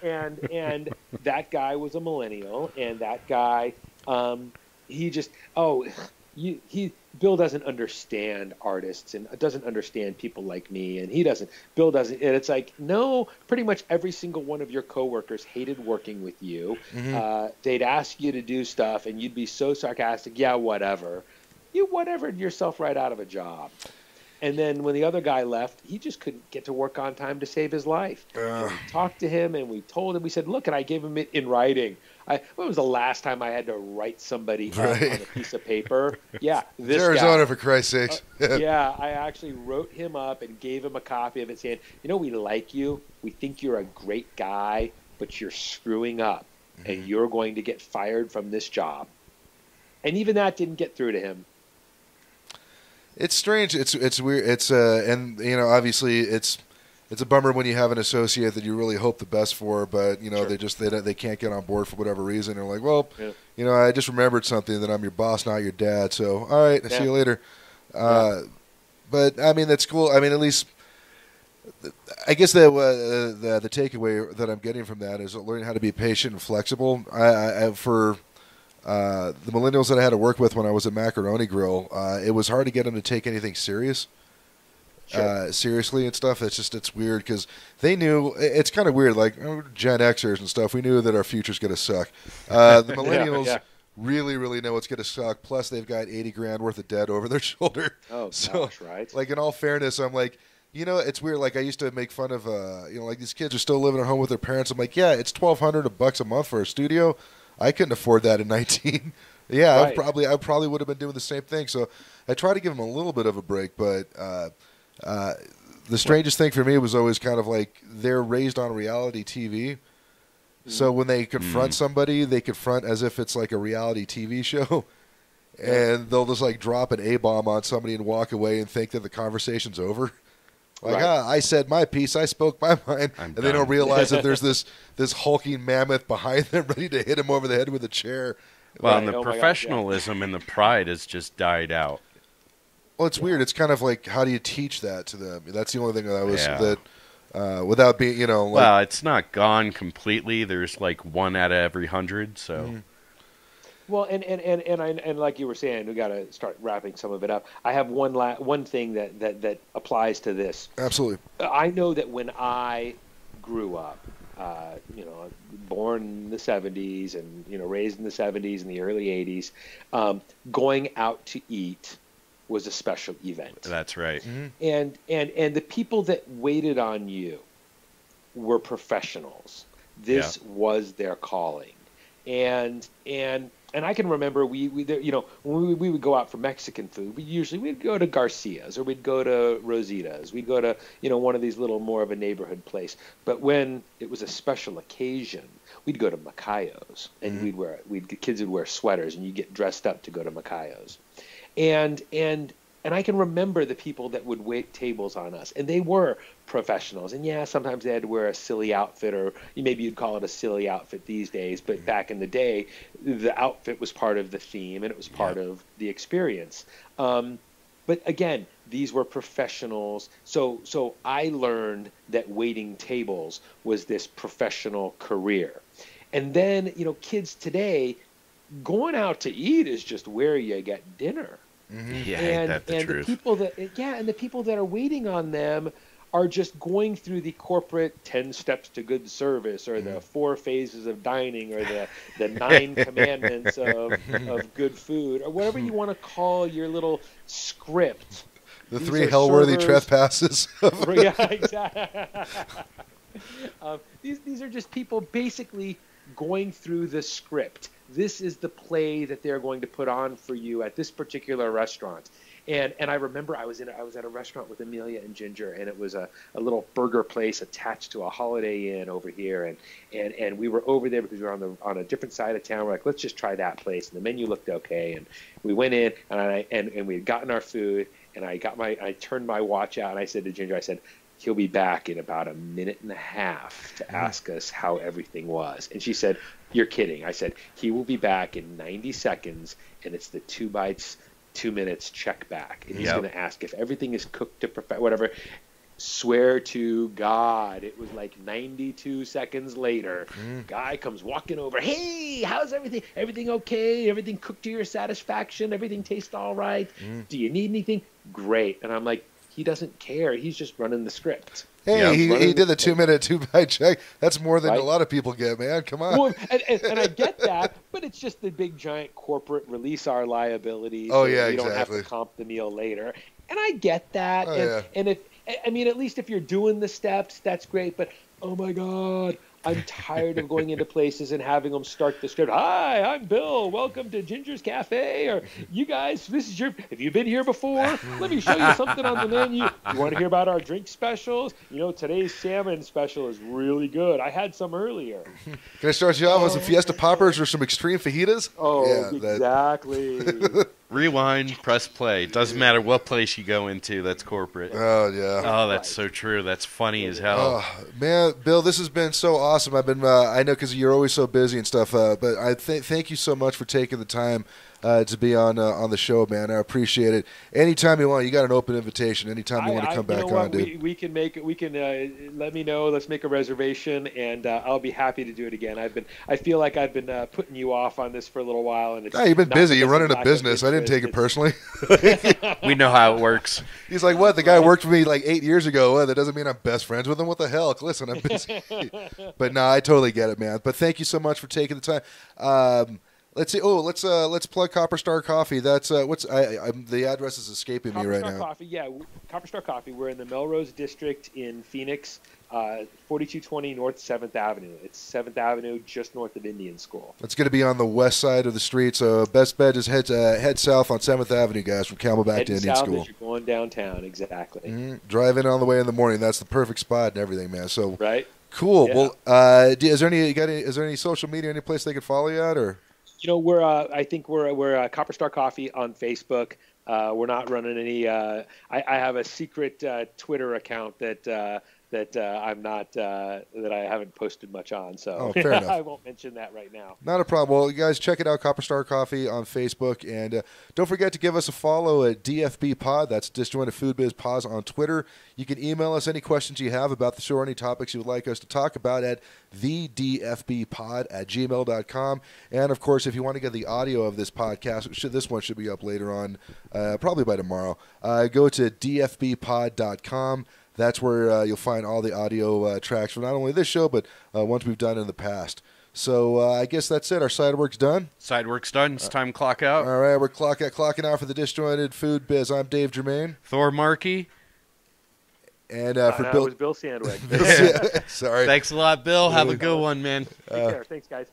And that guy was a millennial, and that guy, he just, Bill doesn't understand artists and doesn't understand people like me, and Bill doesn't, and it's like, no, pretty much every single one of your coworkers hated working with you. Mm-hmm. They'd ask you to do stuff, and you'd be so sarcastic, yeah, whatever. You whatevered yourself right out of a job. And then when the other guy left, he just couldn't get to work on time to save his life. We talked to him, and we told him, we said, look, and I gave him it in writing. When was the last time I had to write somebody up on a piece of paper? Yeah, this Arizona, guy. For Christ's sakes. Yeah, I actually wrote him up and gave him a copy of it saying, we like you. We think you're a great guy, but you're screwing up, and you're going to get fired from this job. And even that didn't get through to him. It's strange. It's weird. It's and obviously it's a bummer when you have an associate that you really hope the best for, but sure. they can't get on board for whatever reason. They're like, well, I just remembered something that I'm your boss, not your dad. So all right, see you later. But I mean that's cool. I mean at least I guess the takeaway that I'm getting from that is learning how to be patient and flexible. For the millennials that I had to work with when I was at Macaroni Grill, it was hard to get them to take anything seriously and stuff. It's weird because they knew, it's kind of weird, like Gen Xers and stuff, we knew that our future's going to suck. The millennials really, really know what's going to suck. Plus, they've got 80 grand worth of debt over their shoulder. Oh, so, gosh, right? Like, in all fairness, I'm like, you know, it's weird. Like, I used to make fun of, you know, like these kids are still living at home with their parents. I'm like, yeah, it's $1,200 a month for a studio. I couldn't afford that in 19. Yeah, Right. I probably would have been doing the same thing. So I try to give them a little bit of a break, but the strangest thing for me was always kind of like they're raised on reality TV. So when they confront somebody, they confront as if it's like a reality TV show. And they'll just like drop an A-bomb on somebody and walk away and think that the conversation's over. Like, I said my piece, I spoke my mind, and they don't realize that there's this hulking mammoth behind them ready to hit him over the head with a chair. Well, and the professionalism and the pride has just died out. Well, it's weird. It's kind of like, how do you teach that to them? That's the only thing that I was without being, you know. Like, well, it's not gone completely. There's like 1 out of every 100. So. Well, and like you were saying, we got to start wrapping some of it up. I have one thing that applies to this. Absolutely. I know that when I grew up, you know, born in the 70s and, you know, raised in the 70s and the early 80s, going out to eat was a special event. That's right. And the people that waited on you were professionals. This was their calling. And I can remember we you know, when we would go out for Mexican food, we'd go to Garcia's or we'd go to Rosita's. We'd go to, you know, one of these little more of a neighborhood place. But when it was a special occasion, we'd go to Macayo's and kids would wear sweaters and you get dressed up to go to Macayo's. And I can remember the people that would wait tables on us, and they were professionals. And yeah, sometimes they had to wear a silly outfit, or maybe you'd call it a silly outfit these days. But back in the day, the outfit was part of the theme, and it was part of the experience. But again, these were professionals. So I learned that waiting tables was this professional career. And then, you know, kids today, going out to eat is just where you get dinner. Yeah, ain't that the truth? The people that are waiting on them are just going through the corporate 10 steps to good service, or the 4 phases of dining, or the 9 commandments of good food, or whatever you want to call your little script. The 3 hell-worthy trespasses. Yeah, exactly. These are just people basically going through the script. This is the play that they're going to put on for you at this particular restaurant. And I remember I was at a restaurant with Amelia and Ginger, and it was a little burger place attached to a Holiday Inn over here, and we were over there because we were on a different side of town. We're like, let's just try that place, and the menu looked okay, and we went in, and we had gotten our food, and I turned my watch out, and I said to Ginger, I said, he'll be back in about a minute and a half to ask us how everything was. And she said, you're kidding. I said, he will be back in 90 seconds, and it's the 2 bites, 2 minutes check back. And he's going to ask if everything is cooked to perfect, whatever. Swear to God, it was like 92 seconds later. Guy comes walking over. Hey, how's everything? Everything okay? Everything cooked to your satisfaction? Everything tastes all right? Do you need anything? Great. And I'm like, he doesn't care. He's just running the script. Hey, he did the 2-minute 2-bite check. That's more than a lot of people get, man. Come on. Well, and I get that, but it's just the big giant corporate release our liabilities. Oh, yeah, we exactly. don't have to comp the meal later. And I get that. And if, I mean, at least if you're doing the steps, that's great. But, oh, my God, I'm tired of going into places and having them start the script. Hi, I'm Bill. Welcome to Ginger's Cafe. Or you guys, have you been here before? Let me show you something on the menu. You want to hear about our drink specials? You know, today's salmon special is really good. I had some earlier. Can I start you off with some Fiesta Poppers or some extreme fajitas? Oh, yeah, exactly. Rewind, press play. Doesn't matter what place you go into, that's corporate. Oh, yeah. Oh, that's so true. That's funny as hell. Oh, man, Bill, this has been so awesome. I've been, I know because you're always so busy and stuff, but I thank you so much for taking the time to be on the show, man. I appreciate it. Anytime you want, you got an open invitation. Anytime you want to come back on, dude. We can make it. We can let me know. Let's make a reservation, and I'll be happy to do it again. I feel like I've been putting you off on this for a little while, and it's you've been busy. You're running a business. I didn't take it personally. We know how it works. He's like, what? The guy worked for me like 8 years ago. What? That doesn't mean I'm best friends with him. What the hell? Listen, I'm busy. But no, I totally get it, man. But thank you so much for taking the time. Let's see. Oh, let's plug Copper Star Coffee. That's the address is escaping me right now. Coffee, yeah, Copper Star Coffee. We're in the Melrose District in Phoenix, 4220 North 7th Avenue. It's 7th Avenue, just north of Indian School. It's going to be on the west side of the street. So best bet is head south on 7th Avenue, guys, from Camelback to Indian School. As you're going downtown, exactly. Drive in on the way in the morning. That's the perfect spot and everything, man. So right. Cool. Yeah. Well, is there any social media, any place they could follow you at, or? We're I think we're Copper Star Coffee on Facebook. We're not running any. I have a secret Twitter account that I'm not that I haven't posted much on, so fair enough. I won't mention that right now. Not a problem. Well, you guys check it out, Copper Star Coffee on Facebook, and don't forget to give us a follow at DFB Pod. That's Disjointed Food Biz Pod on Twitter. You can email us any questions you have about the show or any topics you would like us to talk about at thedfbpod@gmail.com. And of course, if you want to get the audio of this podcast, this one should be up later on, probably by tomorrow. Go to dfbpod.com. That's where you'll find all the audio tracks from not only this show, but ones we've done in the past. So I guess that's it. Our side work's done. Side work's done. It's time to clock out. All right, we're clocking out for the Disjointed Food Biz. I'm Dave Germain. Thor Markey. And for Bill, it was Bill Sandweg. Sorry. Thanks a lot, Bill. Have a good one, man. Take care. Thanks, guys.